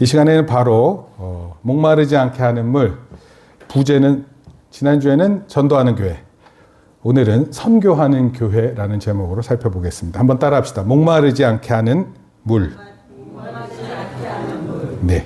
이 시간에는 바로 목마르지 않게 하는 물, 부제는 지난주에는 전도하는 교회, 오늘은 선교하는 교회라는 제목으로 살펴보겠습니다. 한번 따라합시다. 목마르지 않게 하는 물. 네.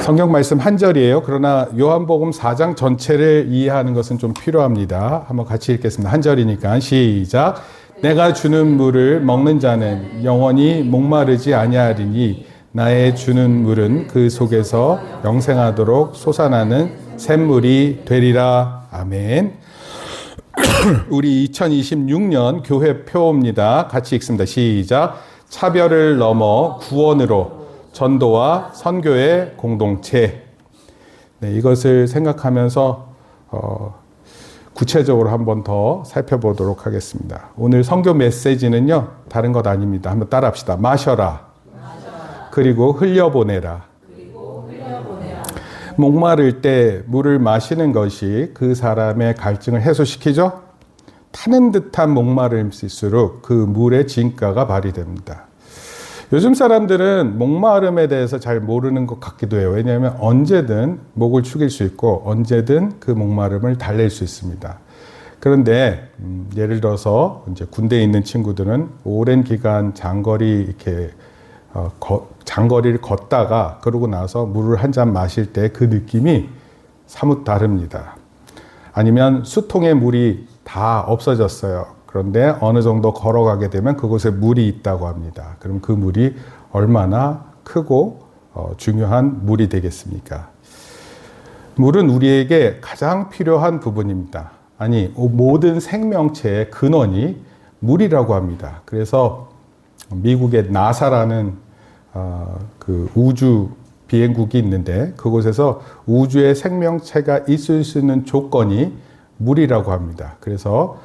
성경 말씀 한 절이에요. 그러나 요한복음 4장 전체를 이해하는 것은 좀 필요합니다. 한번 같이 읽겠습니다. 한 절이니까 시작. 내가 주는 물을 먹는 자는 영원히 목마르지 아니하리니 나의 주는 물은 그 속에서 영생하도록 솟아나는 샘물이 되리라. 아멘. 우리 2026년 교회 표입니다. 같이 읽습니다. 시작. 차별을 넘어 구원으로 전도와 선교의 공동체. 네, 이것을 생각하면서 구체적으로 한번 더 살펴보도록 하겠습니다. 오늘 선교 메시지는요, 다른 것 아닙니다. 한번 따라합시다. 마셔라. 그리고 흘려보내라. 목마를 때 물을 마시는 것이 그 사람의 갈증을 해소시키죠. 타는 듯한 목마름일수록 그 물의 진가가 발휘됩니다. 요즘 사람들은 목마름에 대해서 잘 모르는 것 같기도 해요. 왜냐하면 언제든 목을 축일 수 있고 언제든 그 목마름을 달랠 수 있습니다. 그런데 예를 들어서 이제 군대에 있는 친구들은 오랜 기간 장거리 이렇게 장거리를 걷다가 그러고 나서 물을 한 잔 마실 때 그 느낌이 사뭇 다릅니다. 아니면 수통에 물이 다 없어졌어요. 그런데 어느 정도 걸어가게 되면 그곳에 물이 있다고 합니다. 그럼 그 물이 얼마나 크고 중요한 물이 되겠습니까? 물은 우리에게 가장 필요한 부분입니다. 아니, 모든 생명체의 근원이 물이라고 합니다. 그래서 미국의 나사라는 그 우주 비행국이 있는데 그곳에서 우주의 생명체가 있을 수 있는 조건이 물이라고 합니다. 그래서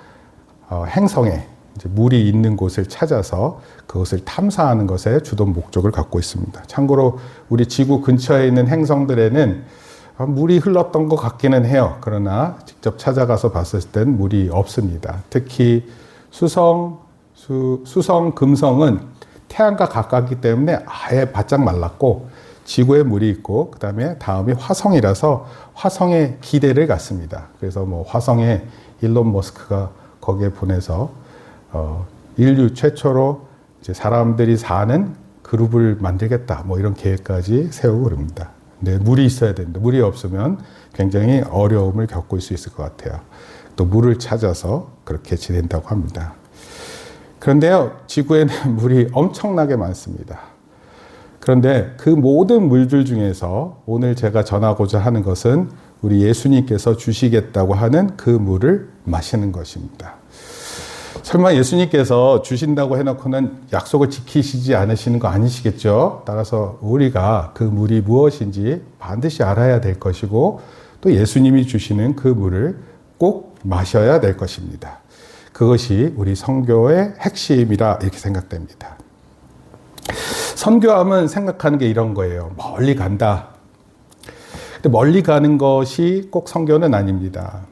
행성에 이제 물이 있는 곳을 찾아서 그것을 탐사하는 것에 주된 목적을 갖고 있습니다. 참고로 우리 지구 근처에 있는 행성들에는 물이 흘렀던 것 같기는 해요. 그러나 직접 찾아가서 봤을 땐 물이 없습니다. 특히 수성, 금성은 태양과 가깝기 때문에 아예 바짝 말랐고 지구에 물이 있고 다음이 화성이라서 화성에 기대를 갖습니다. 그래서 뭐 화성에 일론 머스크가 거기에 보내서 인류 최초로 이제 사람들이 사는 그룹을 만들겠다 뭐 이런 계획까지 세우고 그럽니다. 근데 물이 있어야 됩니다. 물이 없으면 굉장히 어려움을 겪을 수 있을 것 같아요. 또 물을 찾아서 그렇게 지낸다고 합니다. 그런데요, 지구에는 물이 엄청나게 많습니다. 그런데 그 모든 물들 중에서 오늘 제가 전하고자 하는 것은 우리 예수님께서 주시겠다고 하는 그 물을 마시는 것입니다. 설마 예수님께서 주신다고 해놓고는 약속을 지키시지 않으시는 거 아니시겠죠? 따라서 우리가 그 물이 무엇인지 반드시 알아야 될 것이고 또 예수님이 주시는 그 물을 꼭 마셔야 될 것입니다. 그것이 우리 선교의 핵심이라 이렇게 생각됩니다. 선교하면 생각하는 게 이런 거예요. 멀리 간다. 근데 멀리 가는 것이 꼭 선교는 아닙니다.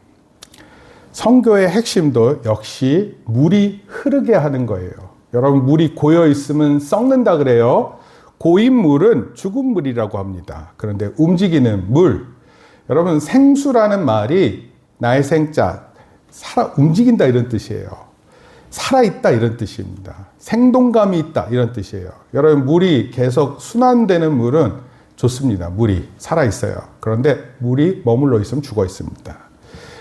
선교의 핵심도 역시 물이 흐르게 하는 거예요. 여러분, 물이 고여 있으면 썩는다 그래요. 고인 물은 죽은 물이라고 합니다. 그런데 움직이는 물. 여러분, 생수라는 말이 나의 생자, 움직인다 이런 뜻이에요. 살아있다 이런 뜻입니다. 생동감이 있다 이런 뜻이에요. 여러분, 물이 계속 순환되는 물은 좋습니다. 물이 살아있어요. 그런데 물이 머물러 있으면 죽어 있습니다.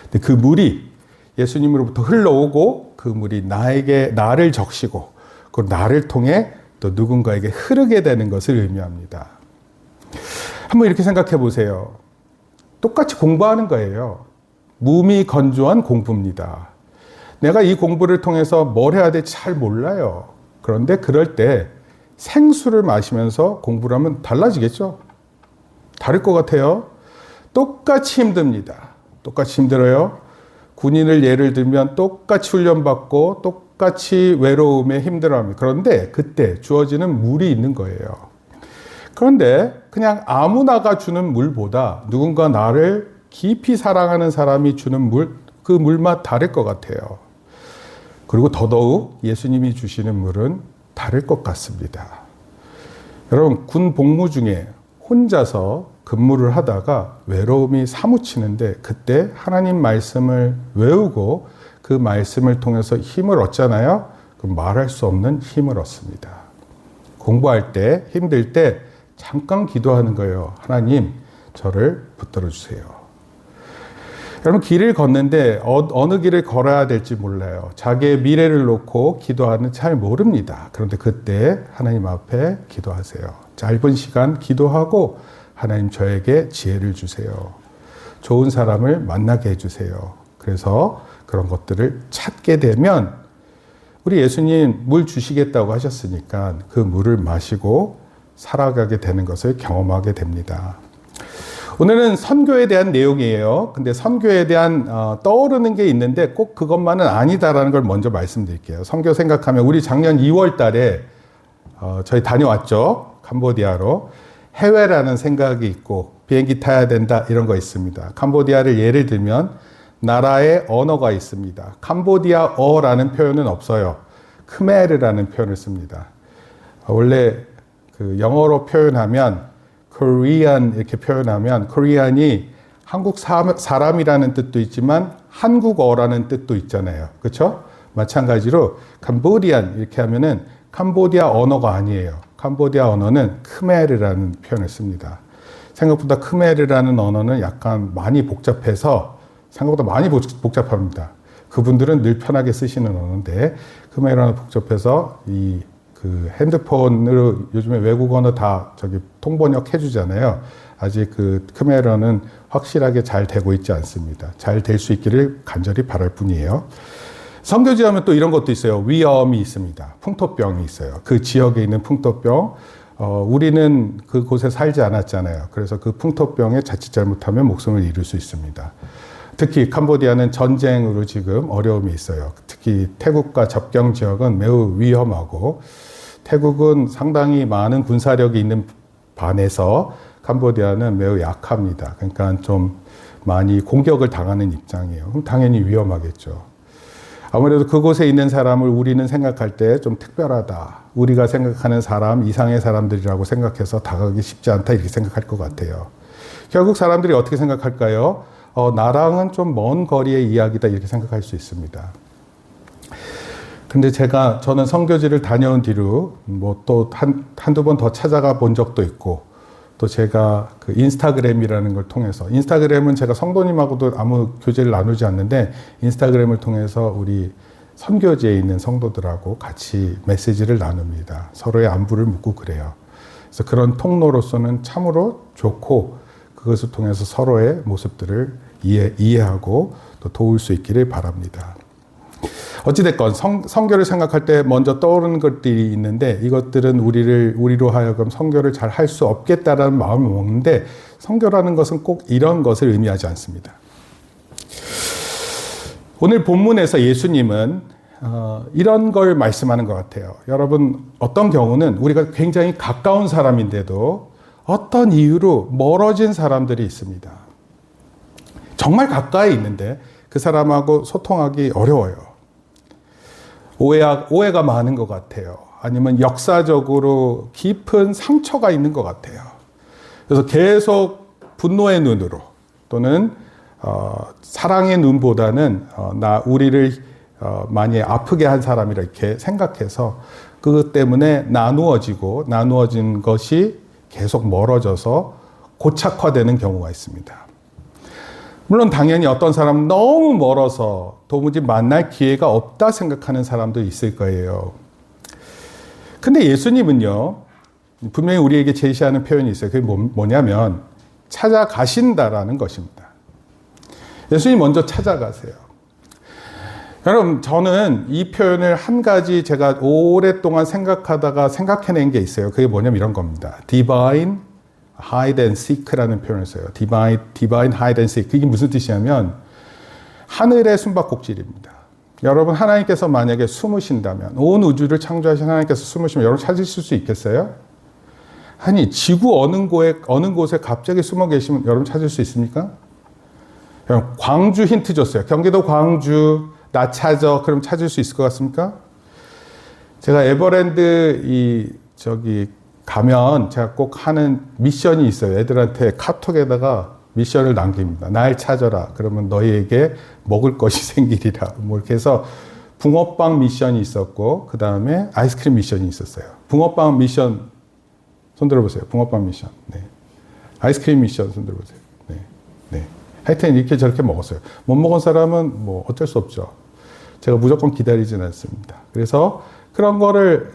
근데 그 물이 예수님으로부터 흘러오고 그 물이 나를 적시고 그 나를 통해 또 누군가에게 흐르게 되는 것을 의미합니다. 한번 이렇게 생각해 보세요. 똑같이 공부하는 거예요. 몸이 건조한 공부입니다. 내가 이 공부를 통해서 뭘 해야 될지 잘 몰라요. 그런데 그럴 때 생수를 마시면서 공부를 하면 달라지겠죠? 다를 것 같아요. 똑같이 힘듭니다. 똑같이 힘들어요. 군인을 예를 들면 똑같이 훈련받고 똑같이 외로움에 힘들어합니다. 그런데 그때 주어지는 물이 있는 거예요. 그런데 그냥 아무나가 주는 물보다 누군가 나를 깊이 사랑하는 사람이 주는 물, 그 물맛 다를 것 같아요. 그리고 더더욱 예수님이 주시는 물은 다를 것 같습니다. 여러분, 군 복무 중에 혼자서 근무를 하다가 외로움이 사무치는데 그때 하나님 말씀을 외우고 그 말씀을 통해서 힘을 얻잖아요. 그럼 말할 수 없는 힘을 얻습니다. 공부할 때, 힘들 때 잠깐 기도하는 거예요. 하나님, 저를 붙들어 주세요. 여러분, 길을 걷는데 어느 길을 걸어야 될지 몰라요. 자기의 미래를 놓고 기도하는 잘 모릅니다. 그런데 그때 하나님 앞에 기도하세요. 짧은 시간 기도하고 하나님 저에게 지혜를 주세요. 좋은 사람을 만나게 해주세요. 그래서 그런 것들을 찾게 되면 우리 예수님 물 주시겠다고 하셨으니까 그 물을 마시고 살아가게 되는 것을 경험하게 됩니다. 오늘은 선교에 대한 내용이에요. 근데 선교에 대한 떠오르는 게 있는데 꼭 그것만은 아니다라는 걸 먼저 말씀드릴게요. 선교 생각하면 우리 작년 2월 달에 저희 다녀왔죠. 캄보디아로. 해외라는 생각이 있고 비행기 타야 된다 이런 거 있습니다. 캄보디아를 예를 들면 나라의 언어가 있습니다. 캄보디아어라는 표현은 없어요. 크메르라는 표현을 씁니다. 원래 그 영어로 표현하면 Korean 이렇게 표현하면 코리안이 한국 사람이라는 뜻도 있지만 한국어라는 뜻도 있잖아요. 그렇죠? 마찬가지로 캄보디안 이렇게 하면은 캄보디아 언어가 아니에요. 캄보디아 언어는 크메르라는 표현을 씁니다. 생각보다 크메르라는 언어는 약간 많이 복잡해서 생각보다 많이 복잡합니다. 그분들은 늘 편하게 쓰시는 언어인데 크메르는 복잡해서 그 핸드폰으로 요즘에 외국 언어 다 통번역 해주잖아요. 아직 그 크메르는 확실하게 잘 되고 있지 않습니다. 잘 될 수 있기를 간절히 바랄 뿐이에요. 선교지 하면 또 이런 것도 있어요. 위험이 있습니다. 풍토병이 있어요. 그 지역에 있는 풍토병. 우리는 그곳에 살지 않았잖아요. 그래서 그 풍토병에 자칫 잘못하면 목숨을 잃을 수 있습니다. 특히 캄보디아는 전쟁으로 지금 어려움이 있어요. 특히 태국과 접경 지역은 매우 위험하고 태국은 상당히 많은 군사력이 있는 반해서 캄보디아는 매우 약합니다. 그러니까 좀 많이 공격을 당하는 입장이에요. 그럼 당연히 위험하겠죠. 아무래도 그곳에 있는 사람을 우리는 생각할 때 좀 특별하다. 우리가 생각하는 사람, 이상의 사람들이라고 생각해서 다가가기 쉽지 않다 이렇게 생각할 것 같아요. 결국 사람들이 어떻게 생각할까요? 나랑은 좀 먼 거리의 이야기다 이렇게 생각할 수 있습니다. 근데 저는 선교지를 다녀온 뒤로 뭐 또 한두 번 더 찾아가 본 적도 있고 또 제가 그 인스타그램이라는 걸 통해서 인스타그램은 제가 성도님하고도 아무 교제를 나누지 않는데 인스타그램을 통해서 우리 선교지에 있는 성도들하고 같이 메시지를 나눕니다. 서로의 안부를 묻고 그래요. 그래서 그런 통로로서는 참으로 좋고 그것을 통해서 서로의 모습들을 이해하고 또 도울 수 있기를 바랍니다. 어찌됐건 선교를 생각할 때 먼저 떠오르는 것들이 있는데 이것들은 우리로 하여금 선교를 잘 할 수 없겠다라는 마음을 먹는데 선교라는 것은 꼭 이런 것을 의미하지 않습니다. 오늘 본문에서 예수님은 이런 걸 말씀하는 것 같아요. 여러분, 어떤 경우는 우리가 굉장히 가까운 사람인데도 어떤 이유로 멀어진 사람들이 있습니다. 정말 가까이 있는데 그 사람하고 소통하기 어려워요. 오해가 많은 것 같아요. 아니면 역사적으로 깊은 상처가 있는 것 같아요. 그래서 계속 분노의 눈으로 또는 사랑의 눈보다는 우리를 많이 아프게 한 사람이라 이렇게 생각해서 그것 때문에 나누어진 것이 계속 멀어져서 고착화되는 경우가 있습니다. 물론 당연히 어떤 사람은 너무 멀어서 도무지 만날 기회가 없다 생각하는 사람도 있을 거예요. 근데 예수님은요, 분명히 우리에게 제시하는 표현이 있어요. 그게 뭐냐면 찾아가신다라는 것입니다. 예수님 먼저 찾아가세요. 여러분, 저는 이 표현을 한 가지 제가 오랫동안 생각해낸 게 있어요. 그게 뭐냐면 이런 겁니다. Divine hide and seek라는 표현을 써요. divine hide and seek. 그게 무슨 뜻이냐면 하늘의 숨바꼭질입니다. 여러분, 하나님께서 만약에 숨으신다면 온 우주를 창조하신 하나님께서 숨으시면 여러분 찾으실 수 있겠어요? 아니, 지구 어느 곳에 갑자기 숨어 계시면 여러분 찾을 수 있습니까? 여러분, 광주 힌트 줬어요. 경기도 광주 나 찾아. 그럼 찾을 수 있을 것 같습니까? 제가 에버랜드 가면 제가 꼭 하는 미션이 있어요. 애들한테 카톡에다가 미션을 남깁니다. 날 찾아라. 그러면 너희에게 먹을 것이 생기리라. 뭐 이렇게 해서 붕어빵 미션이 있었고, 그 다음에 아이스크림 미션이 있었어요. 붕어빵 미션, 손 들어보세요. 붕어빵 미션. 네. 아이스크림 미션, 손 들어보세요. 네. 네. 하여튼 이렇게 저렇게 먹었어요. 못 먹은 사람은 뭐 어쩔 수 없죠. 제가 무조건 기다리진 않습니다. 그래서 그런 거를,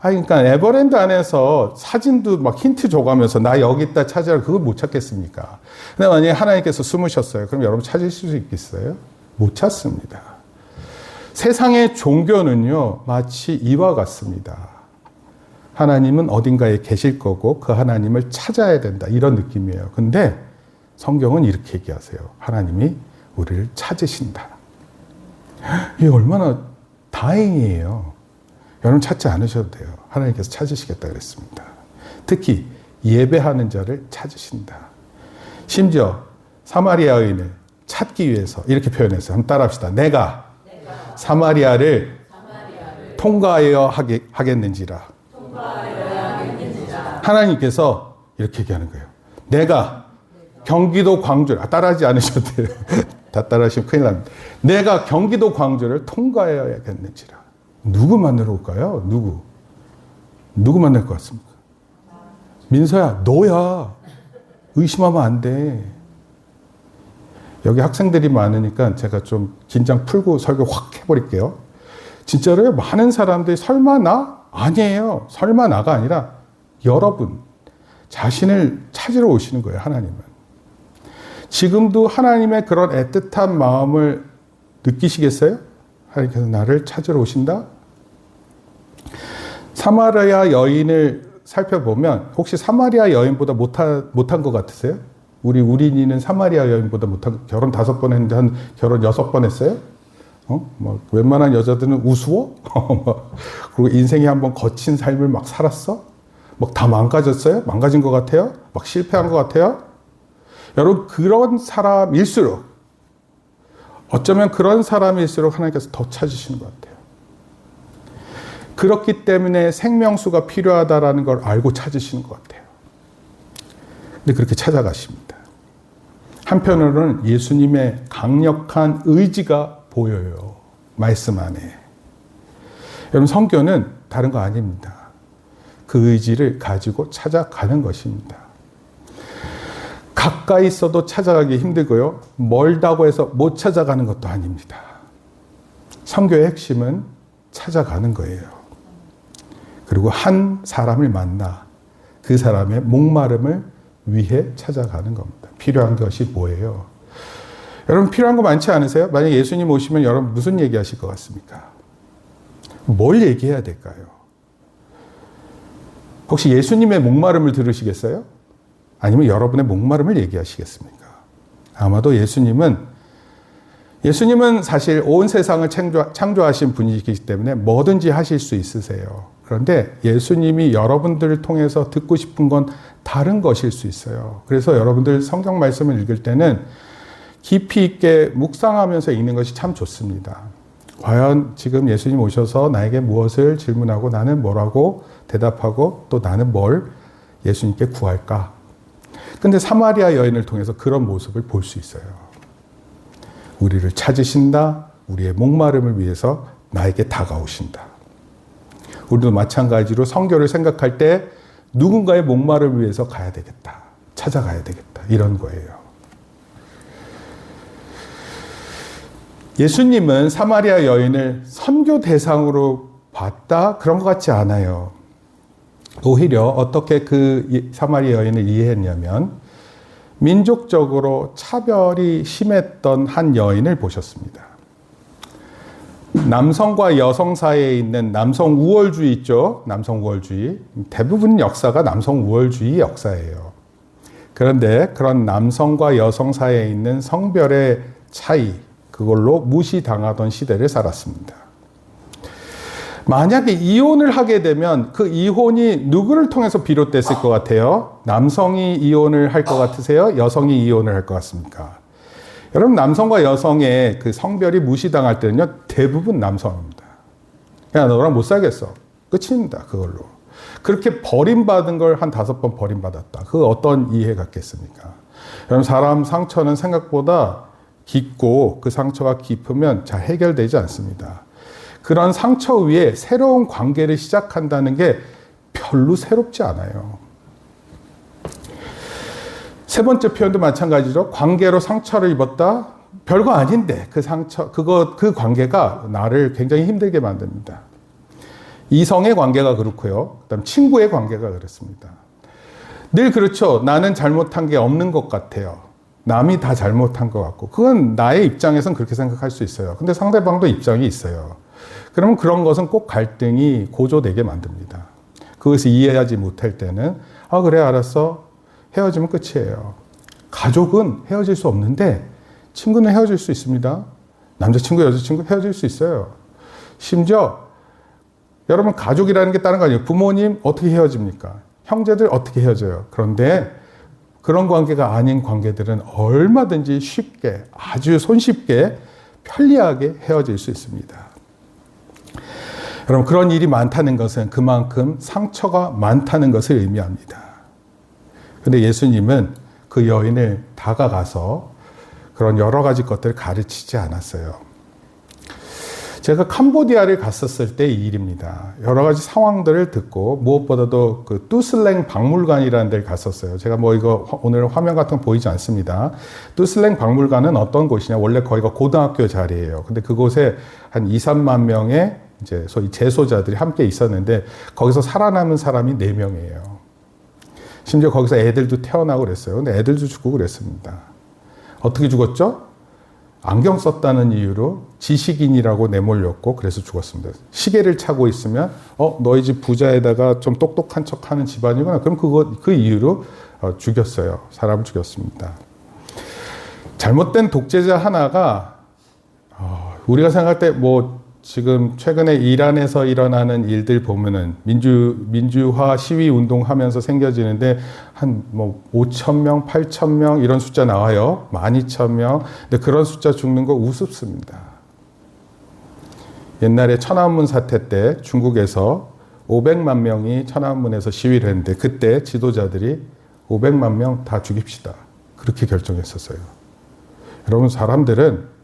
그러니까 에버랜드 안에서 사진도 막 힌트 줘가면서 나 여기 있다 찾아라. 그걸 못 찾겠습니까? 근데 만약에 하나님께서 숨으셨어요. 그럼 여러분 찾으실 수 있겠어요? 못 찾습니다. 세상의 종교는요, 마치 이와 같습니다. 하나님은 어딘가에 계실 거고 그 하나님을 찾아야 된다. 이런 느낌이에요. 근데 성경은 이렇게 얘기하세요. 하나님이 우리를 찾으신다. 이게 얼마나 다행이에요. 여러분 찾지 않으셔도 돼요. 하나님께서 찾으시겠다 그랬습니다. 특히 예배하는 자를 찾으신다. 심지어 사마리아 여인을 찾기 위해서 이렇게 표현했어요. 한번 따라합시다. 내가 사마리아를 통과하여 하겠는지라. 하나님께서 이렇게 얘기하는 거예요. 내가 경기도 광주를, 따라하지 않으셔도 돼요. 다 따라하시면 큰일 납니다. 내가 경기도 광주를 통과해야겠는지라. 누구 만나러 올까요? 누구 만날 것 같습니까? 민서야, 너야. 의심하면 안 돼. 여기 학생들이 많으니까 제가 좀 긴장 풀고 설교 확 해버릴게요. 진짜로요? 많은 사람들이 설마 나? 아니에요. 설마 나가 아니라 여러분 자신을 찾으러 오시는 거예요. 하나님은. 지금도 하나님의 그런 애틋한 마음을 느끼시겠어요? 하나님께서 나를 찾으러 오신다? 사마리아 여인을 살펴보면 혹시 사마리아 여인보다 못한 것 같으세요? 우리 우린이는 사마리아 여인보다 못한, 결혼 5번 했는데 한 결혼 6번 했어요? 뭐 웬만한 여자들은 우스워? 그리고 인생에 한번 거친 삶을 막 살았어? 막 다 망가졌어요? 망가진 것 같아요? 막 실패한 것 같아요? 여러분, 그런 사람일수록, 어쩌면 그런 사람일수록 하나님께서 더 찾으시는 것 같아요. 그렇기 때문에 생명수가 필요하다라는 걸 알고 찾으시는 것 같아요. 근데 그렇게 찾아가십니다. 한편으로는 예수님의 강력한 의지가 보여요. 말씀 안에. 여러분, 성교는 다른 거 아닙니다. 그 의지를 가지고 찾아가는 것입니다. 가까이 있어도 찾아가기 힘들고요. 멀다고 해서 못 찾아가는 것도 아닙니다. 선교의 핵심은 찾아가는 거예요. 그리고 한 사람을 만나 그 사람의 목마름을 위해 찾아가는 겁니다. 필요한 것이 뭐예요? 여러분, 필요한 거 많지 않으세요? 만약 예수님 오시면 여러분 무슨 얘기하실 것 같습니까? 뭘 얘기해야 될까요? 혹시 예수님의 목마름을 들으시겠어요? 아니면 여러분의 목마름을 얘기하시겠습니까? 아마도 예수님은 사실 온 세상을 창조하신 분이기 때문에 뭐든지 하실 수 있으세요. 그런데 예수님이 여러분들을 통해서 듣고 싶은 건 다른 것일 수 있어요. 그래서 여러분들 성경 말씀을 읽을 때는 깊이 있게 묵상하면서 읽는 것이 참 좋습니다. 과연 지금 예수님 오셔서 나에게 무엇을 질문하고 나는 뭐라고 대답하고 또 나는 뭘 예수님께 구할까? 근데 사마리아 여인을 통해서 그런 모습을 볼 수 있어요. 우리를 찾으신다. 우리의 목마름을 위해서 나에게 다가오신다. 우리도 마찬가지로 선교를 생각할 때 누군가의 목마름을 위해서 가야 되겠다. 찾아가야 되겠다. 이런 거예요. 예수님은 사마리아 여인을 선교 대상으로 봤다? 그런 것 같지 않아요. 오히려 어떻게 그 사마리아 여인을 이해했냐면 민족적으로 차별이 심했던 한 여인을 보셨습니다. 남성과 여성 사이에 있는 남성 우월주의 있죠? 남성 우월주의. 대부분 역사가 남성 우월주의 역사예요. 그런데 그런 남성과 여성 사이에 있는 성별의 차이, 그걸로 무시당하던 시대를 살았습니다. 만약에 이혼을 하게 되면 그 이혼이 누구를 통해서 비롯됐을 것 같아요? 남성이 이혼을 할 것 같으세요? 여성이 이혼을 할 것 같습니까? 여러분, 남성과 여성의 그 성별이 무시당할 때는요, 대부분 남성입니다. 야, 너랑 못 살겠어. 끝입니다, 그걸로. 그렇게 버림받은 걸 한 5번 버림받았다. 그 어떤 이해 같겠습니까? 여러분, 사람 상처는 생각보다 깊고 그 상처가 깊으면 잘 해결되지 않습니다. 그런 상처 위에 새로운 관계를 시작한다는 게 별로 새롭지 않아요. 세 번째 표현도 마찬가지로 관계로 상처를 입었다. 별거 아닌데 그 그 관계가 나를 굉장히 힘들게 만듭니다. 이성의 관계가 그렇고요. 그다음 친구의 관계가 그렇습니다. 늘 그렇죠. 나는 잘못한 게 없는 것 같아요. 남이 다 잘못한 것 같고. 그건 나의 입장에선 그렇게 생각할 수 있어요. 근데 상대방도 입장이 있어요. 그러면 그런 것은 꼭 갈등이 고조되게 만듭니다. 그것을 이해하지 못할 때는 그래 알았어. 헤어지면 끝이에요. 가족은 헤어질 수 없는데 친구는 헤어질 수 있습니다. 남자친구, 여자친구 헤어질 수 있어요. 심지어 여러분 가족이라는 게 다른 거 아니에요. 부모님 어떻게 헤어집니까? 형제들 어떻게 헤어져요? 그런데 그런 관계가 아닌 관계들은 얼마든지 쉽게, 아주 손쉽게, 편리하게 헤어질 수 있습니다. 여러분, 그런 일이 많다는 것은 그만큼 상처가 많다는 것을 의미합니다. 근데 예수님은 그 여인을 다가가서 그런 여러 가지 것들을 가르치지 않았어요. 제가 캄보디아를 갔었을 때 이 일입니다. 여러 가지 상황들을 듣고 무엇보다도 그 뚜슬랭 박물관이라는 데를 갔었어요. 제가 이거 오늘 화면 같은 거 보이지 않습니다. 뚜슬랭 박물관은 어떤 곳이냐? 원래 거기가 고등학교 자리예요. 근데 그곳에 한 2, 3만 명의 이제 소위 재소자들이 함께 있었는데 거기서 살아남은 사람이 4명이에요. 심지어 거기서 애들도 태어나고 그랬어요. 근데 애들도 죽고 그랬습니다. 어떻게 죽었죠? 안경 썼다는 이유로 지식인이라고 내몰렸고 그래서 죽었습니다. 시계를 차고 있으면 너희 집 부자에다가 좀 똑똑한 척하는 집안이구나. 그럼 그 이유로 죽였어요. 사람을 죽였습니다. 잘못된 독재자 하나가 우리가 생각할 때 지금 최근에 이란에서 일어나는 일들 보면은 민주화 시위 운동하면서 생겨지는데 한 5,000명, 8,000명 이런 숫자 나와요. 12,000명. 근데 그런 숫자 죽는 거 우습습니다. 옛날에 천안문 사태 때 중국에서 500만 명이 천안문에서 시위를 했는데 그때 지도자들이 500만 명 다 죽입시다. 그렇게 결정했었어요. 여러분, 사람들은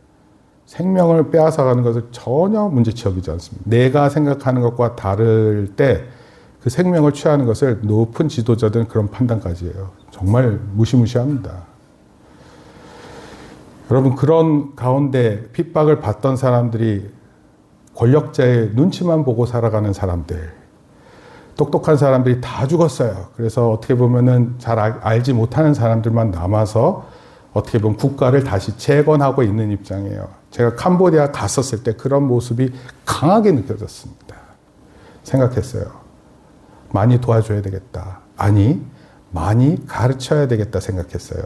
생명을 빼앗아가는 것을 전혀 문제치 여기지 않습니다. 내가 생각하는 것과 다를 때 그 생명을 취하는 것을 높은 지도자들은 그런 판단까지 해요. 정말 무시무시합니다. 여러분, 그런 가운데 핍박을 받던 사람들이 권력자의 눈치만 보고 살아가는 사람들, 똑똑한 사람들이 다 죽었어요. 그래서 어떻게 보면은 잘 알지 못하는 사람들만 남아서 어떻게 보면 국가를 다시 재건하고 있는 입장이에요. 제가 캄보디아 갔었을 때 그런 모습이 강하게 느껴졌습니다. 생각했어요. 많이 도와줘야 되겠다. 아니, 많이 가르쳐야 되겠다 생각했어요.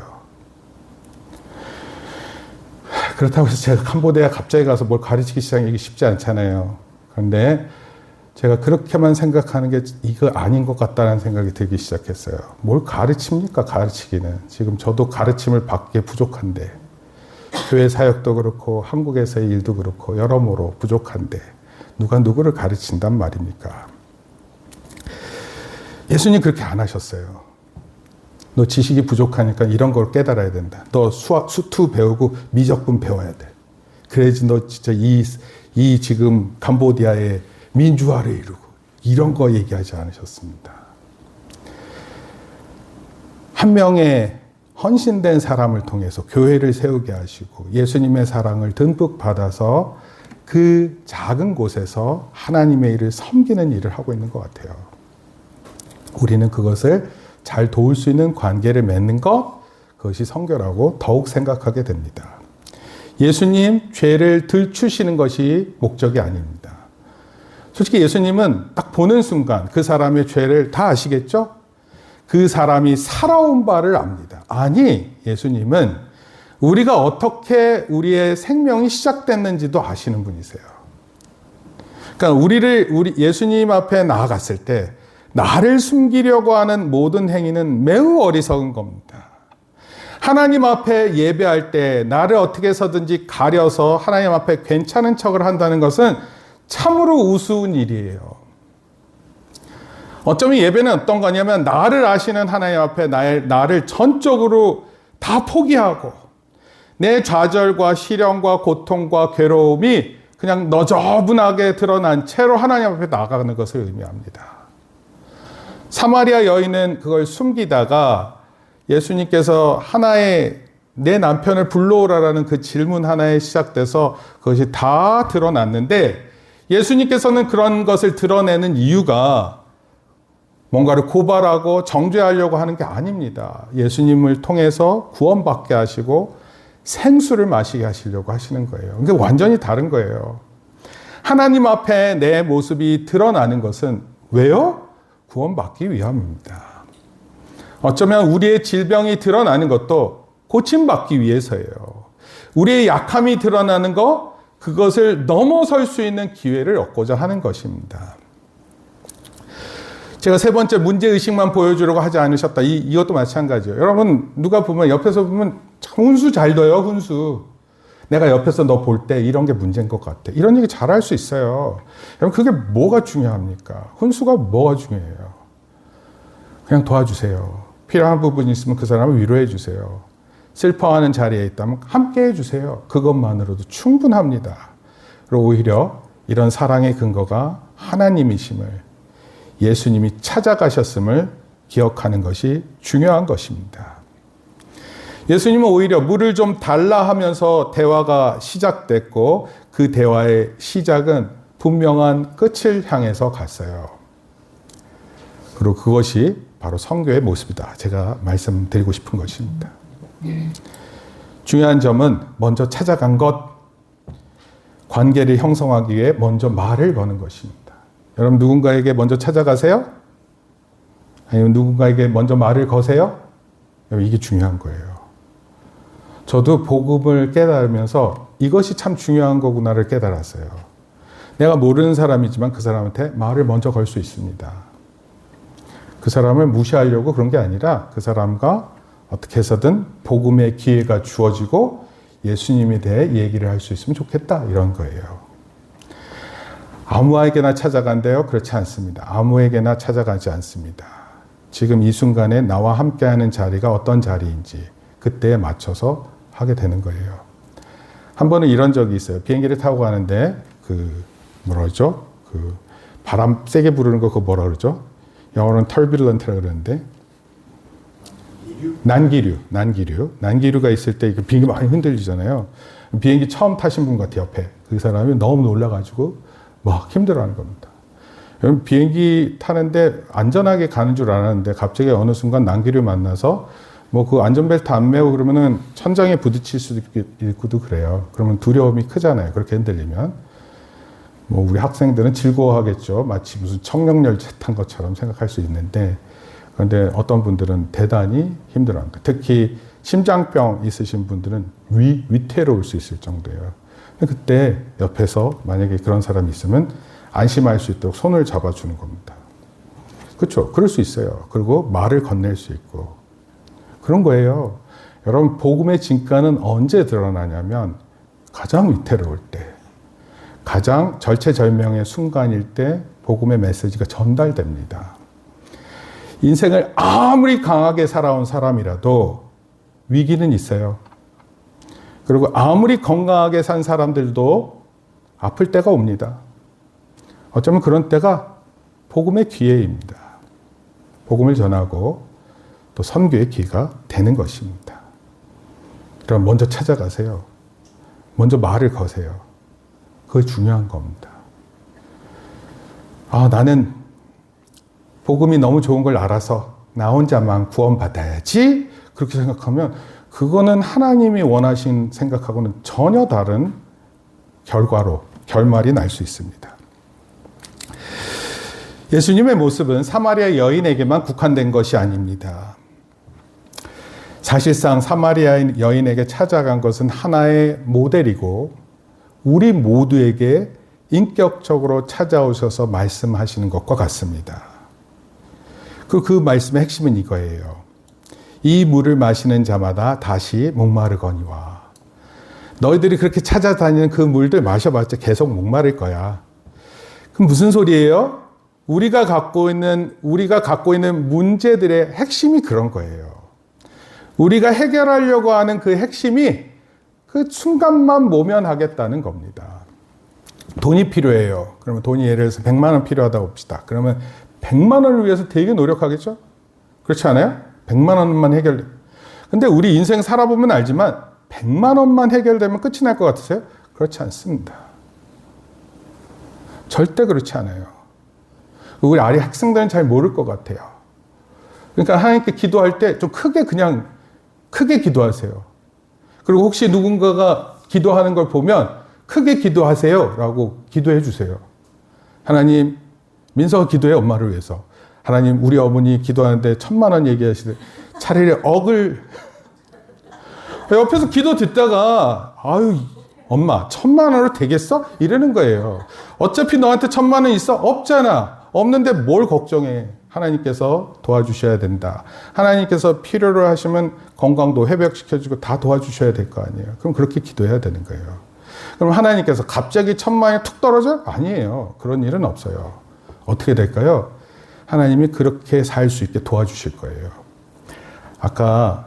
그렇다고 해서 제가 캄보디아 갑자기 가서 뭘 가르치기 시작하기 쉽지 않잖아요. 그런데 제가 그렇게만 생각하는 게 이거 아닌 것 같다는 생각이 들기 시작했어요. 뭘 가르칩니까? 가르치기는. 지금 저도 가르침을 받기에 부족한데 교회 사역도 그렇고 한국에서의 일도 그렇고 여러모로 부족한데 누가 누구를 가르친단 말입니까? 예수님 그렇게 안 하셨어요. 너 지식이 부족하니까 이런 걸 깨달아야 된다. 너 수투 배우고 미적분 배워야 돼. 그래야지 너 진짜 이 지금 캄보디아의 민주화를 이루고 이런 거 얘기하지 않으셨습니다. 한 명의 헌신된 사람을 통해서 교회를 세우게 하시고 예수님의 사랑을 듬뿍 받아서 그 작은 곳에서 하나님의 일을 섬기는 일을 하고 있는 것 같아요. 우리는 그것을 잘 도울 수 있는 관계를 맺는 것, 그것이 선교라고 더욱 생각하게 됩니다. 예수님 죄를 들추시는 것이 목적이 아닙니다. 솔직히 예수님은 딱 보는 순간 그 사람의 죄를 다 아시겠죠? 그 사람이 살아온 바를 압니다. 아니, 예수님은 우리가 어떻게 우리의 생명이 시작됐는지도 아시는 분이세요. 그러니까 예수님 앞에 나아갔을 때 나를 숨기려고 하는 모든 행위는 매우 어리석은 겁니다. 하나님 앞에 예배할 때 나를 어떻게 해서든지 가려서 하나님 앞에 괜찮은 척을 한다는 것은 참으로 우스운 일이에요. 어쩌면 예배는 어떤 거냐면 나를 아시는 하나님 앞에 나를 전적으로 다 포기하고 내 좌절과 시련과 고통과 괴로움이 그냥 너저분하게 드러난 채로 하나님 앞에 나아가는 것을 의미합니다. 사마리아 여인은 그걸 숨기다가 예수님께서 하나의 내 남편을 불러오라라는 그 질문 하나에 시작돼서 그것이 다 드러났는데 예수님께서는 그런 것을 드러내는 이유가 뭔가를 고발하고 정죄하려고 하는 게 아닙니다. 예수님을 통해서 구원받게 하시고 생수를 마시게 하시려고 하시는 거예요. 이게 완전히 다른 거예요. 하나님 앞에 내 모습이 드러나는 것은 왜요? 구원받기 위함입니다. 어쩌면 우리의 질병이 드러나는 것도 고침받기 위해서예요. 우리의 약함이 드러나는 것, 그것을 넘어설 수 있는 기회를 얻고자 하는 것입니다. 제가 세 번째 문제의식만 보여주려고 하지 않으셨다. 이것도 마찬가지예요. 여러분, 누가 보면, 옆에서 보면 훈수 잘 둬요, 훈수. 내가 옆에서 너 볼 때 이런 게 문제인 것 같아. 이런 얘기 잘 할 수 있어요. 여러분, 그게 뭐가 중요합니까? 훈수가 뭐가 중요해요? 그냥 도와주세요. 필요한 부분이 있으면 그 사람을 위로해 주세요. 슬퍼하는 자리에 있다면 함께 해주세요. 그것만으로도 충분합니다. 그리고 오히려 이런 사랑의 근거가 하나님이심을, 예수님이 찾아가셨음을 기억하는 것이 중요한 것입니다. 예수님은 오히려 물을 좀 달라 하면서 대화가 시작됐고 그 대화의 시작은 분명한 끝을 향해서 갔어요. 그리고 그것이 바로 선교의 모습이다. 제가 말씀드리고 싶은 것입니다. 중요한 점은 먼저 찾아간 것, 관계를 형성하기 위해 먼저 말을 거는 것입니다. 여러분, 누군가에게 먼저 찾아가세요? 아니면 누군가에게 먼저 말을 거세요? 이게 중요한 거예요. 저도 복음을 깨달으면서 이것이 참 중요한 거구나를 깨달았어요. 내가 모르는 사람이지만 그 사람한테 말을 먼저 걸 수 있습니다. 그 사람을 무시하려고 그런 게 아니라 그 사람과 어떻게 해서든 복음의 기회가 주어지고 예수님에 대해 얘기를 할 수 있으면 좋겠다, 이런 거예요. 아무에게나 찾아간대요? 그렇지 않습니다. 아무에게나 찾아가지 않습니다. 지금 이 순간에 나와 함께하는 자리가 어떤 자리인지 그때에 맞춰서 하게 되는 거예요. 한 번은 이런 적이 있어요. 비행기를 타고 가는데 뭐라 그러죠? 바람 세게 부르는 거 그거 뭐라 그러죠? 영어로는 turbulent라고 그러는데 난기류가 있을 때 비행기 많이 흔들리잖아요. 비행기 처음 타신 분 같아요. 옆에 그 사람이 너무 놀라가지고 막 힘들어하는 겁니다. 비행기 타는데 안전하게 가는 줄 알았는데 갑자기 어느 순간 난기류 만나서 그 안전벨트 안 매고 그러면은 천장에 부딪힐 수도 있고도 그래요. 그러면 두려움이 크잖아요. 그렇게 흔들리면. 우리 학생들은 즐거워하겠죠. 마치 무슨 청룡열차 탄 것처럼 생각할 수 있는데, 그런데 어떤 분들은 대단히 힘들어합니다. 특히 심장병 있으신 분들은 위태로울 수 있을 정도예요. 그때 옆에서 만약에 그런 사람이 있으면 안심할 수 있도록 손을 잡아주는 겁니다. 그렇죠? 그럴 수 있어요. 그리고 말을 건넬 수 있고 그런 거예요. 여러분, 복음의 진가는 언제 드러나냐면 가장 위태로울 때, 가장 절체절명의 순간일 때 복음의 메시지가 전달됩니다. 인생을 아무리 강하게 살아온 사람이라도 위기는 있어요. 그리고 아무리 건강하게 산 사람들도 아플 때가 옵니다. 어쩌면 그런 때가 복음의 기회입니다. 복음을 전하고 또 선교의 기회가 되는 것입니다. 그럼 먼저 찾아가세요. 먼저 말을 거세요. 그게 중요한 겁니다. 나는 복음이 너무 좋은 걸 알아서 나 혼자만 구원받아야지, 그렇게 생각하면 그거는 하나님이 원하신 생각하고는 전혀 다른 결말이 날 수 있습니다. 예수님의 모습은 사마리아 여인에게만 국한된 것이 아닙니다. 사실상 사마리아 여인에게 찾아간 것은 하나의 모델이고 우리 모두에게 인격적으로 찾아오셔서 말씀하시는 것과 같습니다. 그 말씀의 핵심은 이거예요. 이 물을 마시는 자마다 다시 목마르거니와. 너희들이 그렇게 찾아다니는 그 물들 마셔봤자 계속 목마를 거야. 그럼 무슨 소리예요? 우리가 갖고 있는 문제들의 핵심이 그런 거예요. 우리가 해결하려고 하는 그 핵심이 그 순간만 모면하겠다는 겁니다. 돈이 필요해요. 그러면 돈이 예를 들어서 100만 원 필요하다고 봅시다. 그러면 100만 원을 위해서 되게 노력하겠죠? 그렇지 않아요? 100만 원만 해결돼. 근데 우리 인생 살아보면 알지만 100만 원만 해결되면 끝이 날 것 같으세요? 그렇지 않습니다. 절대 그렇지 않아요. 우리 아리 학생들은 잘 모를 것 같아요. 그러니까 하나님께 기도할 때 좀 크게 기도하세요. 그리고 혹시 누군가가 기도하는 걸 보면 크게 기도하세요 라고 기도해 주세요. 하나님, 민서가 기도해, 엄마를 위해서. 하나님, 우리 어머니 기도하는데 1,000만 원 얘기하시는데 차라리 옆에서 기도 듣다가 아유, 엄마 1,000만 원으로 되겠어? 이러는 거예요. 어차피 너한테 1,000만 원 있어? 없잖아. 없는데 뭘 걱정해. 하나님께서 도와주셔야 된다. 하나님께서 필요로 하시면 건강도 회복시켜주고 다 도와주셔야 될 거 아니에요. 그럼 그렇게 기도해야 되는 거예요. 그럼 하나님께서 갑자기 1,000만 원이 툭 떨어져? 아니에요. 그런 일은 없어요. 어떻게 될까요? 하나님이 그렇게 살 수 있게 도와주실 거예요. 아까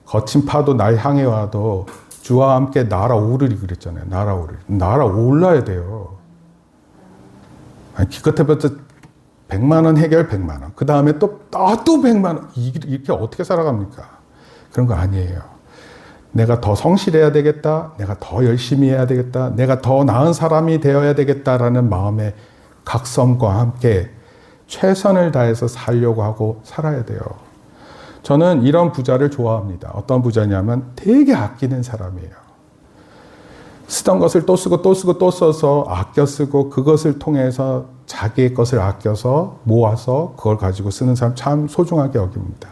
거친 파도 날 향해 와도 주와 함께 날아오르리 그랬잖아요. 날아올라야 돼요. 기껏해봤자 100만 원 해결 100만 원. 그 다음에 또 100만 원. 이렇게 어떻게 살아갑니까? 그런 거 아니에요. 내가 더 성실해야 되겠다. 내가 더 열심히 해야 되겠다. 내가 더 나은 사람이 되어야 되겠다라는 마음의 각성과 함께 최선을 다해서 살려고 하고 살아야 돼요. 저는 이런 부자를 좋아합니다. 어떤 부자냐면 되게 아끼는 사람이에요. 쓰던 것을 또 쓰고 또 쓰고 또 써서 아껴 쓰고 그것을 통해서 자기의 것을 아껴서 모아서 그걸 가지고 쓰는 사람 참 소중하게 여깁니다.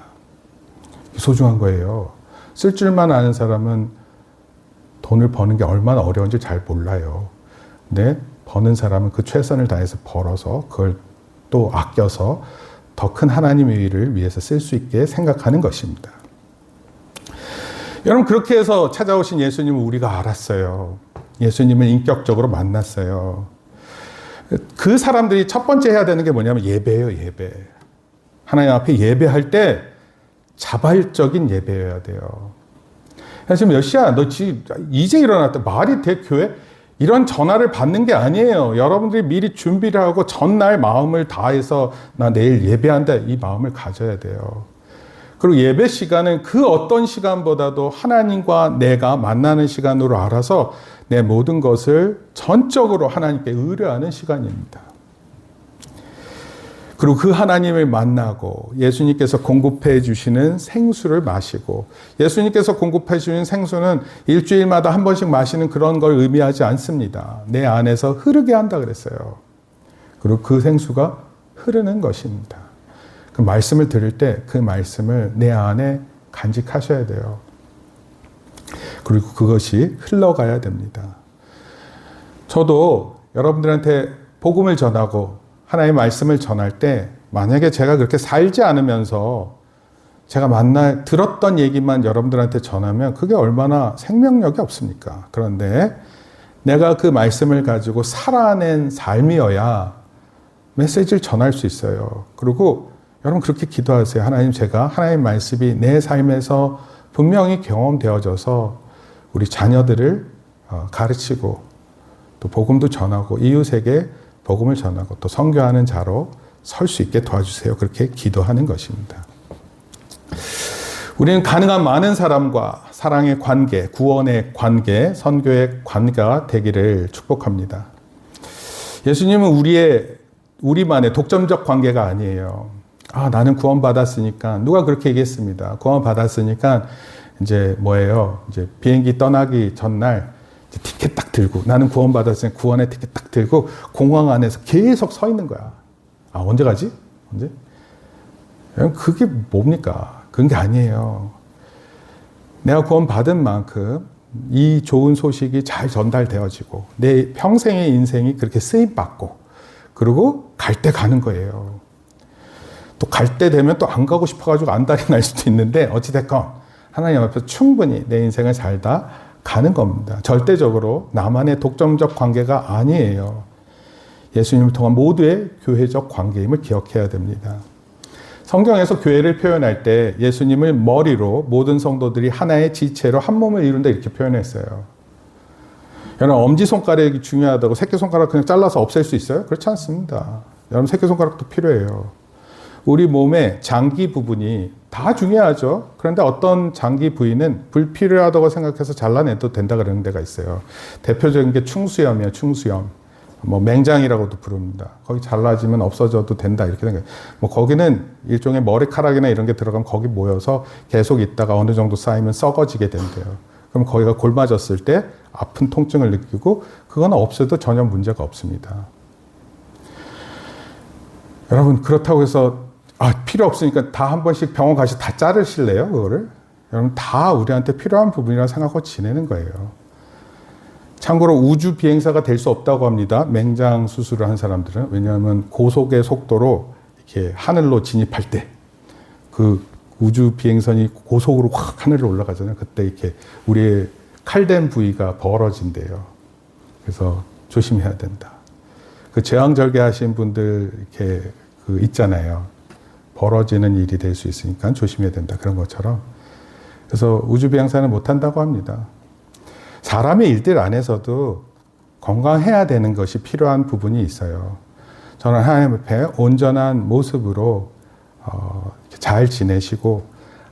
소중한 거예요. 쓸 줄만 아는 사람은 돈을 버는 게 얼마나 어려운지 잘 몰라요. 근데 버는 사람은 그 최선을 다해서 벌어서 그걸 또 아껴서 더 큰 하나님의 일을 위해서 쓸 수 있게 생각하는 것입니다. 여러분, 그렇게 해서 찾아오신 예수님을 우리가 알았어요. 예수님을 인격적으로 만났어요. 그 사람들이 첫 번째 해야 되는 게 뭐냐면 예배예요, 예배. 하나님 앞에 예배할 때 자발적인 예배여야 돼요. 지금 몇 시야? 너 지금 이제 일어났다. 말이 돼, 교회? 이런 전화를 받는 게 아니에요. 여러분들이 미리 준비를 하고 전날 마음을 다해서 나 내일 예배한다. 이 마음을 가져야 돼요. 그리고 예배 시간은 그 어떤 시간보다도 하나님과 내가 만나는 시간으로 알아서 내 모든 것을 전적으로 하나님께 의뢰하는 시간입니다. 그리고 그 하나님을 만나고 예수님께서 공급해 주시는 생수를 마시고, 예수님께서 공급해 주시는 생수는 일주일마다 한 번씩 마시는 그런 걸 의미하지 않습니다. 내 안에서 흐르게 한다 그랬어요. 그리고 그 생수가 흐르는 것입니다. 그 말씀을 들을 때 그 말씀을 내 안에 간직하셔야 돼요. 그리고 그것이 흘러가야 됩니다. 저도 여러분들한테 복음을 전하고 하나님의 말씀을 전할 때 만약에 제가 그렇게 살지 않으면서 제가 들었던 얘기만 여러분들한테 전하면 그게 얼마나 생명력이 없습니까? 그런데 내가 그 말씀을 가지고 살아낸 삶이어야 메시지를 전할 수 있어요. 그리고 여러분 그렇게 기도하세요. 하나님, 제가 하나님의 말씀이 내 삶에서 분명히 경험되어져서 우리 자녀들을 가르치고 또 복음도 전하고 이웃에게 복음을 전하고 또 선교하는 자로 설 수 있게 도와주세요. 그렇게 기도하는 것입니다. 우리는 가능한 많은 사람과 사랑의 관계, 구원의 관계, 선교의 관계가 되기를 축복합니다. 예수님은 우리만의 독점적 관계가 아니에요. 나는 구원받았으니까, 누가 그렇게 얘기했습니다. 구원받았으니까 이제 이제 비행기 떠나기 전날 티켓 딱 들고, 나는 구원받았으니까 구원의 티켓 딱 들고 공항 안에서 계속 서 있는 거야. 언제 가지? 언제? 그게 뭡니까? 그런 게 아니에요. 내가 구원받은 만큼 이 좋은 소식이 잘 전달되어지고 내 평생의 인생이 그렇게 쓰임받고 그리고 갈 때 가는 거예요. 또 갈 때 되면 또 안 가고 싶어가지고 안달이 날 수도 있는데 어찌됐건 하나님 앞에서 충분히 내 인생을 살다 가는 겁니다. 절대적으로 나만의 독점적 관계가 아니에요. 예수님을 통한 모두의 교회적 관계임을 기억해야 됩니다. 성경에서 교회를 표현할 때 예수님을 머리로 모든 성도들이 하나의 지체로 한 몸을 이룬다 이렇게 표현했어요. 여러분 엄지손가락이 중요하다고 새끼손가락 그냥 잘라서 없앨 수 있어요? 그렇지 않습니다. 여러분 새끼손가락도 필요해요. 우리 몸의 장기 부분이 다 중요하죠. 그런데 어떤 장기 부위는 불필요하다고 생각해서 잘라내도 된다 그러는 데가 있어요. 대표적인 게 충수염이에요. 충수염. 뭐 맹장이라고도 부릅니다. 거기 잘라지면 없어져도 된다 이렇게 생각해요. 뭐 거기는 일종의 머리카락이나 이런 게 들어가면 거기 모여서 계속 있다가 어느 정도 쌓이면 썩어지게 된대요. 그럼 거기가 골마졌을 때 아픈 통증을 느끼고 그건 없어도 전혀 문제가 없습니다. 여러분 그렇다고 해서 필요 없으니까 다 한 번씩 병원 가서 다 자르실래요? 그거를? 여러분 다 우리한테 필요한 부분이라 생각하고 지내는 거예요. 참고로 우주 비행사가 될 수 없다고 합니다. 맹장 수술을 한 사람들은. 왜냐하면 고속의 속도로 이렇게 하늘로 진입할 때 그 우주 비행선이 고속으로 확 하늘로 올라가잖아요. 그때 이렇게 우리의 칼된 부위가 벌어진대요. 그래서 조심해야 된다. 그 제왕절개 하신 분들 이렇게 그 있잖아요. 벌어지는 일이 될 수 있으니까 조심해야 된다. 그런 것처럼. 그래서 우주 비행사는 못 한다고 합니다. 사람의 일들 안에서도 건강해야 되는 것이 필요한 부분이 있어요. 저는 하나님 앞에 온전한 모습으로 잘 지내시고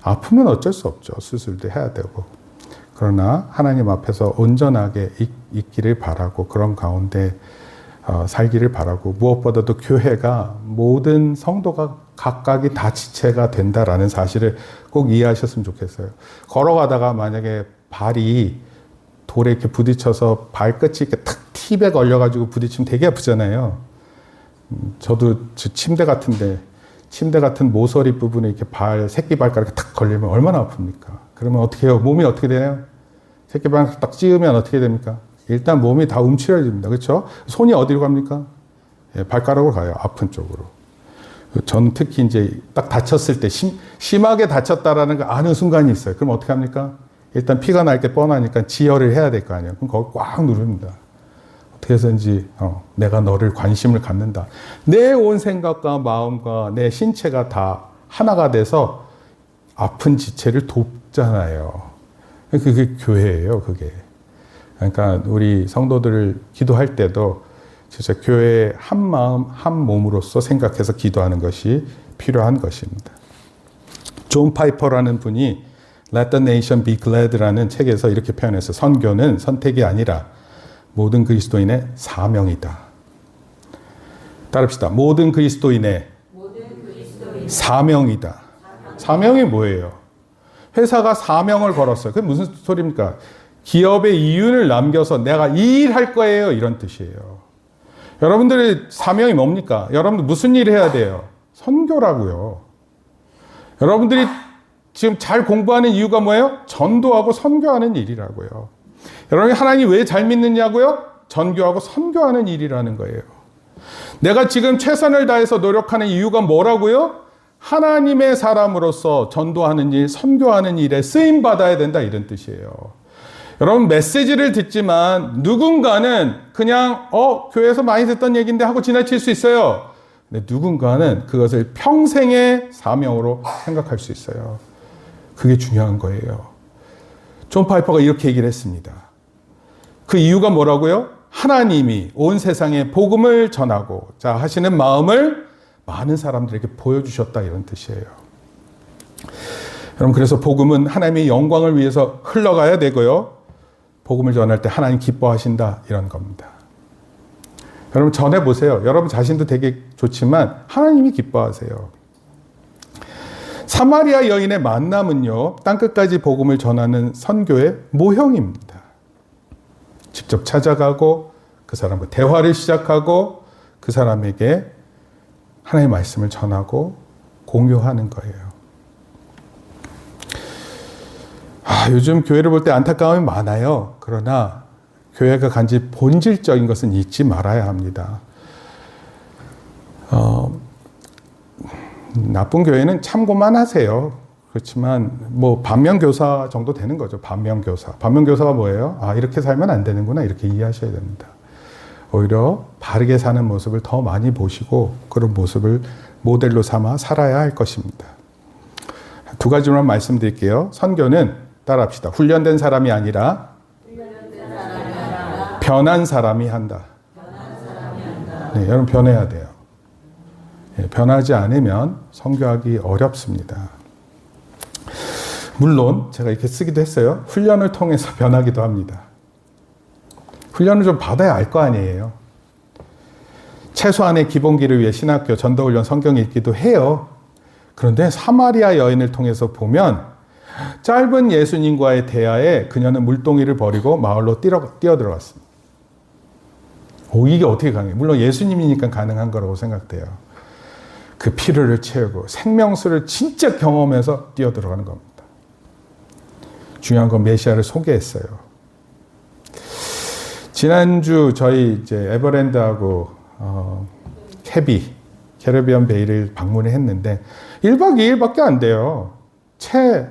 아프면 어쩔 수 없죠. 수술도 해야 되고. 그러나 하나님 앞에서 온전하게 있기를 바라고 그런 가운데 살기를 바라고 무엇보다도 교회가 모든 성도가 각각이 다 지체가 된다라는 사실을 꼭 이해하셨으면 좋겠어요. 걸어가다가 만약에 발이 돌에 이렇게 부딪혀서 발끝이 이렇게 탁 팁에 걸려가지고 부딪히면 되게 아프잖아요. 저도 침대 같은 모서리 부분에 이렇게 새끼 발가락이 탁 걸리면 얼마나 아픕니까? 그러면 어떻게 해요? 몸이 어떻게 되나요? 새끼 발가락 딱 찌으면 어떻게 됩니까? 일단 몸이 다 움츠려집니다. 그렇죠? 손이 어디로 갑니까? 발가락으로 가요. 아픈 쪽으로. 전 특히 이제 딱 다쳤을 때 심하게 다쳤다라는 걸 아는 순간이 있어요. 그럼 어떻게 합니까? 일단 피가 날 게 뻔하니까 지혈을 해야 될 거 아니에요. 그럼 거기 꽉 누릅니다. 어떻게 해서인지 내가 너를 관심을 갖는다. 내 온 생각과 마음과 내 신체가 다 하나가 돼서 아픈 지체를 돕잖아요. 그게 교회예요. 그게. 그러니까 우리 성도들을 기도할 때도 진짜 교회의 한 마음 한 몸으로서 생각해서 기도하는 것이 필요한 것입니다. 존 파이퍼라는 분이 Let the Nation Be Glad라는 책에서 이렇게 표현했어요. 선교는 선택이 아니라 모든 그리스도인의 사명이다. 따릅시다. 모든 그리스도인의 사명이다. 사명이 뭐예요? 회사가 사명을 걸었어요. 그게 무슨 소리입니까? 기업의 이윤을 남겨서 내가 이 일 할 거예요. 이런 뜻이에요. 여러분들의 사명이 뭡니까? 여러분들 무슨 일을 해야 돼요? 선교라고요. 여러분들이 지금 잘 공부하는 이유가 뭐예요? 전도하고 선교하는 일이라고요. 여러분이 하나님 왜 잘 믿느냐고요? 전교하고 선교하는 일이라는 거예요. 내가 지금 최선을 다해서 노력하는 이유가 뭐라고요? 하나님의 사람으로서 전도하는 일, 선교하는 일에 쓰임받아야 된다 이런 뜻이에요. 여러분 메시지를 듣지만 누군가는 그냥 교회에서 많이 듣던 얘기인데 하고 지나칠 수 있어요. 근데 누군가는 그것을 평생의 사명으로 생각할 수 있어요. 그게 중요한 거예요. 존 파이퍼가 이렇게 얘기를 했습니다. 그 이유가 뭐라고요? 하나님이 온 세상에 복음을 전하고자 하시는 마음을 많은 사람들에게 보여주셨다 이런 뜻이에요. 여러분 그래서 복음은 하나님의 영광을 위해서 흘러가야 되고요. 복음을 전할 때 하나님 기뻐하신다 이런 겁니다. 여러분 전해보세요. 여러분 자신도 되게 좋지만 하나님이 기뻐하세요. 사마리아 여인의 만남은요. 땅끝까지 복음을 전하는 선교의 모형입니다. 직접 찾아가고 그 사람과 대화를 시작하고 그 사람에게 하나님의 말씀을 전하고 공유하는 거예요. 요즘 교회를 볼 때 안타까움이 많아요. 그러나 교회가 간지 본질적인 것은 잊지 말아야 합니다. 나쁜 교회는 참고만 하세요. 그렇지만 뭐 반면교사 정도 되는 거죠. 반면교사. 반면교사가 뭐예요? 이렇게 살면 안 되는구나 이렇게 이해하셔야 됩니다. 오히려 바르게 사는 모습을 더 많이 보시고 그런 모습을 모델로 삼아 살아야 할 것입니다. 두 가지만 말씀드릴게요. 선교는 따라합시다. 훈련된 사람이 아니라 변한 사람이 한다. 네, 여러분 변해야 돼요. 네, 변하지 않으면 선교하기 어렵습니다. 물론 제가 이렇게 쓰기도 했어요. 훈련을 통해서 변하기도 합니다. 훈련을 좀 받아야 알 거 아니에요. 최소한의 기본기를 위해 신학교, 전도훈련, 성경 읽기도 해요. 그런데 사마리아 여인을 통해서 보면 짧은 예수님과의 대화에 그녀는 물동이를 버리고 마을로 뛰어들어갔습니다. 이게 어떻게 가능해요? 물론 예수님이니까 가능한 거라고 생각돼요. 그 필요를 채우고 생명수를 진짜 경험해서 뛰어들어가는 겁니다. 중요한 건 메시아를 소개했어요. 지난주 저희 이제 에버랜드하고 캐리비안 베이를 방문을 했는데 1박 2일밖에 안 돼요. 채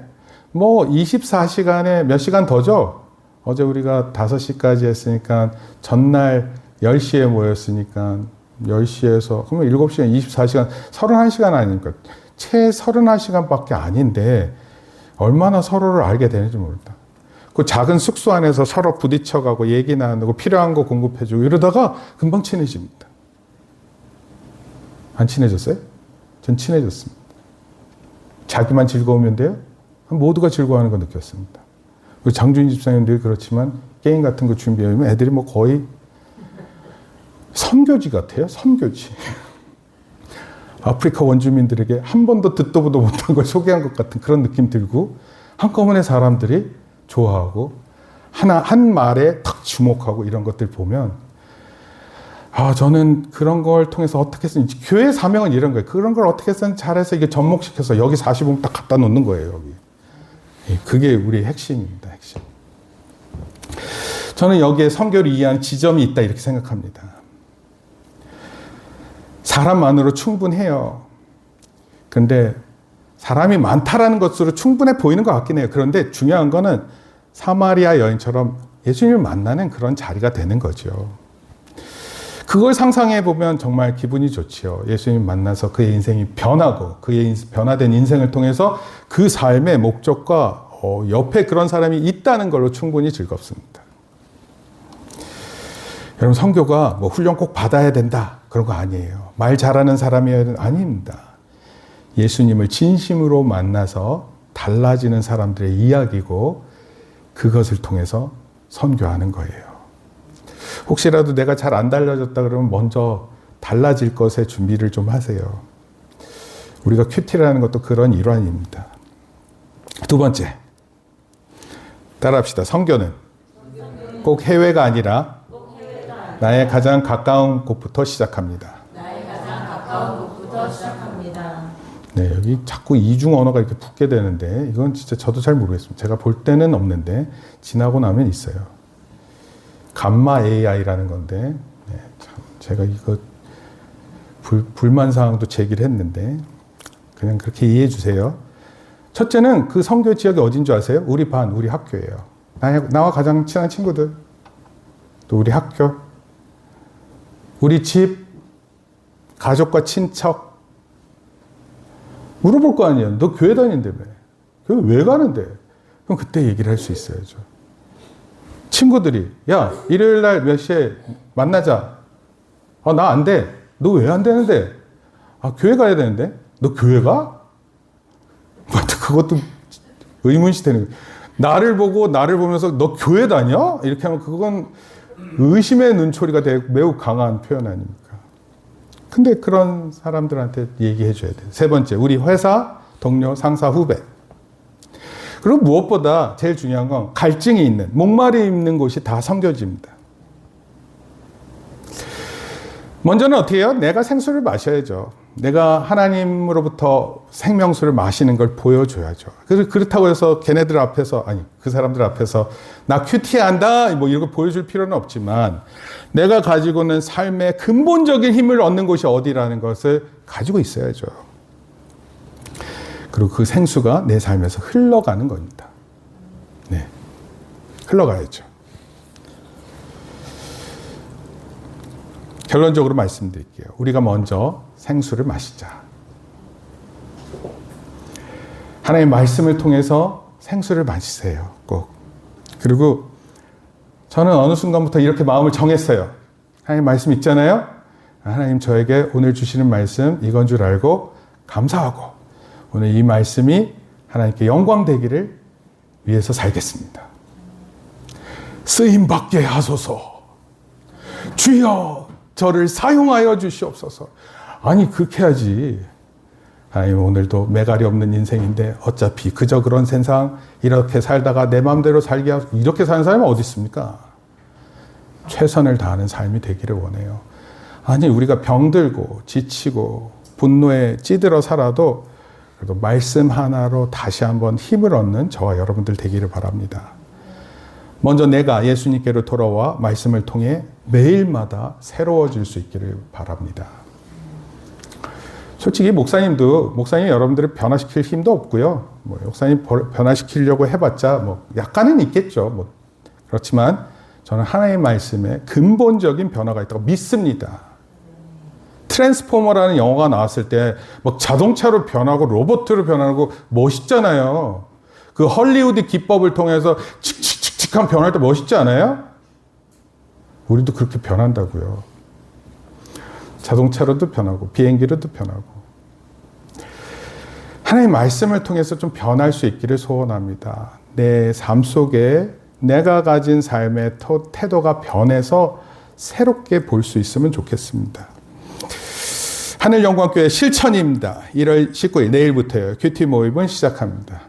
24시간에 몇 시간 더죠? 어제 우리가 5시까지 했으니까 전날 10시에 모였으니까 10시에서 그러면 7시간 24시간 31시간 아닙니까? 채 31시간밖에 아닌데 얼마나 서로를 알게 되는지 모른다. 그 작은 숙소 안에서 서로 부딪혀가고 얘기 나누고 필요한 거 공급해주고 이러다가 금방 친해집니다. 안 친해졌어요? 전 친해졌습니다. 자기만 즐거우면 돼요? 모두가 즐거워하는 거 느꼈습니다. 우리 장준희 집사님들 그렇지만 게임 같은 거 준비하면 애들이 거의 선교지 같아요. 선교지. 아프리카 원주민들에게 한 번도 듣도 보도 못한 걸 소개한 것 같은 그런 느낌 들고 한꺼번에 사람들이 좋아하고 한 말에 탁 주목하고 이런 것들 보면 저는 그런 걸 통해서 어떻게 해서 교회 사명은 이런 거예요. 그런 걸 어떻게 해서 잘해서 이게 접목시켜서 여기 45분 딱 갖다 놓는 거예요. 여기. 그게 우리의 핵심입니다. 핵심. 저는 여기에 선교를 이해한 지점이 있다 이렇게 생각합니다. 사람만으로 충분해요. 그런데 사람이 많다라는 것으로 충분해 보이는 것 같긴 해요. 그런데 중요한 거는 사마리아 여인처럼 예수님을 만나는 그런 자리가 되는 거죠. 그걸 상상해 보면 정말 기분이 좋지요. 예수님 만나서 그의 인생이 변하고 그의 변화된 인생을 통해서 그 삶의 목적과 옆에 그런 사람이 있다는 걸로 충분히 즐겁습니다. 여러분 선교가 훈련 꼭 받아야 된다 그런 거 아니에요. 말 잘하는 사람이어야 되는 아닙니다. 예수님을 진심으로 만나서 달라지는 사람들의 이야기고 그것을 통해서 선교하는 거예요. 혹시라도 내가 잘 안 달라졌다 그러면 먼저 달라질 것에 준비를 좀 하세요. 우리가 큐티라는 것도 그런 일환입니다. 두 번째, 따라합시다. 선교는 꼭 해외가 아니라 나의 가장 가까운 곳부터 시작합니다. 네, 여기 자꾸 이중 언어가 이렇게 붙게 되는데 이건 진짜 저도 잘 모르겠습니다. 제가 볼 때는 없는데 지나고 나면 있어요. 감마 AI라는 건데 참 제가 이거 불만 사항도 제기를 했는데 그냥 그렇게 이해해 주세요. 첫째는 그 선교 지역이 어딘 줄 아세요? 우리 반, 우리 학교예요. 나와 가장 친한 친구들, 또 우리 학교, 우리 집, 가족과 친척 물어볼 거 아니에요. 너 교회 다닌다며. 교회 왜 가는데? 그럼 그때 얘기를 할 수 있어야죠. 친구들이 야 일요일 날 몇 시에 만나자. 나 안 돼. 너 왜 안 되는데? 교회 가야 되는데. 너 교회 가? 그것도 의문시 되는 거예요. 나를 보면서 너 교회 다녀? 이렇게 하면 그건 의심의 눈초리가 되고 매우 강한 표현 아닙니까? 근데 그런 사람들한테 얘기해 줘야 돼요. 세 번째, 우리 회사, 동료, 상사, 후배. 그리고 무엇보다 제일 중요한 건 갈증이 있는, 목마름이 있는 곳이 다 선교지입니다. 먼저는 어떻게 해요? 내가 생수를 마셔야죠. 내가 하나님으로부터 생명수를 마시는 걸 보여줘야죠. 그래서 그렇다고 해서 걔네들 앞에서, 그 사람들 앞에서 나 큐티한다 이런 거 보여줄 필요는 없지만 내가 가지고 있는 삶의 근본적인 힘을 얻는 곳이 어디라는 것을 가지고 있어야죠. 그리고 그 생수가 내 삶에서 흘러가는 겁니다. 네, 흘러가야죠. 결론적으로 말씀드릴게요. 우리가 먼저 생수를 마시자. 하나님의 말씀을 통해서 생수를 마시세요. 꼭. 그리고 저는 어느 순간부터 이렇게 마음을 정했어요. 하나님 말씀 있잖아요. 하나님 저에게 오늘 주시는 말씀 이건 줄 알고 감사하고 오늘 이 말씀이 하나님께 영광 되기를 위해서 살겠습니다. 쓰임 받게 하소서. 주여 저를 사용하여 주시옵소서. 아니 그렇게 하지. 하나님 오늘도 매갈이 없는 인생인데 어차피 그저 그런 세상 이렇게 살다가 내 마음대로 살게 하고 이렇게 사는 사람이 어디 있습니까? 최선을 다하는 삶이 되기를 원해요. 아니 우리가 병들고 지치고 분노에 찌들어 살아도 그래도 말씀 하나로 다시 한번 힘을 얻는 저와 여러분들 되기를 바랍니다. 먼저 내가 예수님께로 돌아와 말씀을 통해 매일마다 새로워질 수 있기를 바랍니다. 솔직히 목사님 여러분들을 변화시킬 힘도 없고요. 목사님 변화시키려고 해봤자 약간은 있겠죠. 그렇지만 저는 하나님의 말씀에 근본적인 변화가 있다고 믿습니다. 트랜스포머라는 영화가 나왔을 때 자동차로 변하고 로봇으로 변하고 멋있잖아요. 그 헐리우드 기법을 통해서 칙칙칙칙한 변할 때 멋있지 않아요? 우리도 그렇게 변한다고요. 자동차로도 변하고 비행기로도 변하고. 하나님의 말씀을 통해서 좀 변할 수 있기를 소원합니다. 내 삶 속에 내가 가진 삶의 태도가 변해서 새롭게 볼 수 있으면 좋겠습니다. 하늘영광교회 실천입니다. 1월 19일 내일부터요. 큐티 모임은 시작합니다.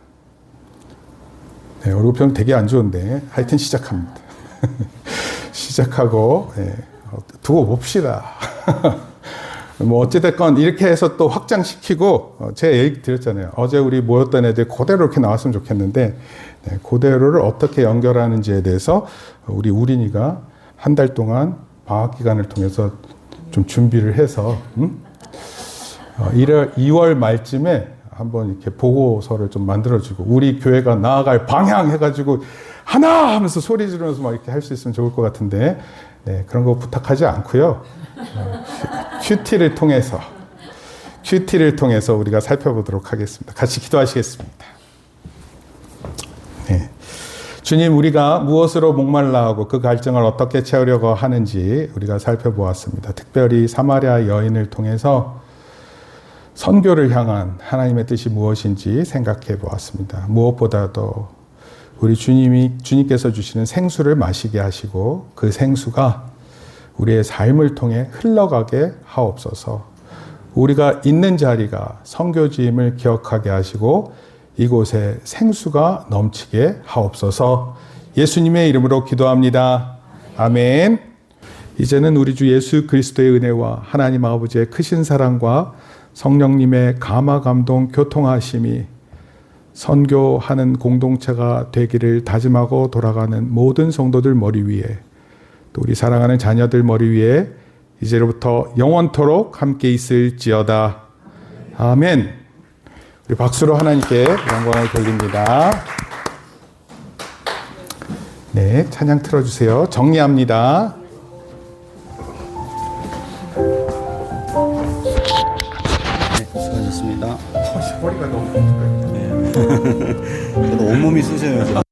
네, 얼굴표는 되게 안 좋은데 하여튼 시작합니다. 시작하고 두고 봅시다. 어찌됐건 이렇게 해서 또 확장시키고 제가 얘기 드렸잖아요. 어제 우리 모였던 애들 그대로 이렇게 나왔으면 좋겠는데 그대로를 어떻게 연결하는지에 대해서 우리 우린이가 한 달 동안 방학기간을 통해서 좀 준비를 해서 2월 말쯤에 한번 이렇게 보고서를 좀 만들어주고 우리 교회가 나아갈 방향 해가지고 하나 하면서 소리 지르면서 막 이렇게 할 수 있으면 좋을 것 같은데 그런 거 부탁하지 않고요. 큐티를 통해서 우리가 살펴보도록 하겠습니다. 같이 기도하시겠습니다. 네. 주님, 우리가 무엇으로 목말라하고 그 갈증을 어떻게 채우려고 하는지 우리가 살펴보았습니다. 특별히 사마리아 여인을 통해서 선교를 향한 하나님의 뜻이 무엇인지 생각해 보았습니다. 무엇보다도 우리 주님께서 주시는 생수를 마시게 하시고 그 생수가 우리의 삶을 통해 흘러가게 하옵소서. 우리가 있는 자리가 선교지임을 기억하게 하시고 이곳에 생수가 넘치게 하옵소서. 예수님의 이름으로 기도합니다. 아멘. 이제는 우리 주 예수 그리스도의 은혜와 하나님 아버지의 크신 사랑과 성령님의 감화 감동 교통하심이 선교하는 공동체가 되기를 다짐하고 돌아가는 모든 성도들 머리 위에 또 우리 사랑하는 자녀들 머리 위에 이제로부터 영원토록 함께 있을지어다. 아멘. 우리 박수로 하나님께 영광을 돌립니다. 네, 찬양 틀어주세요. 정리합니다. 수고하셨습니다. 머리가 너무 그래도 온몸이 쑤셔요. 지금.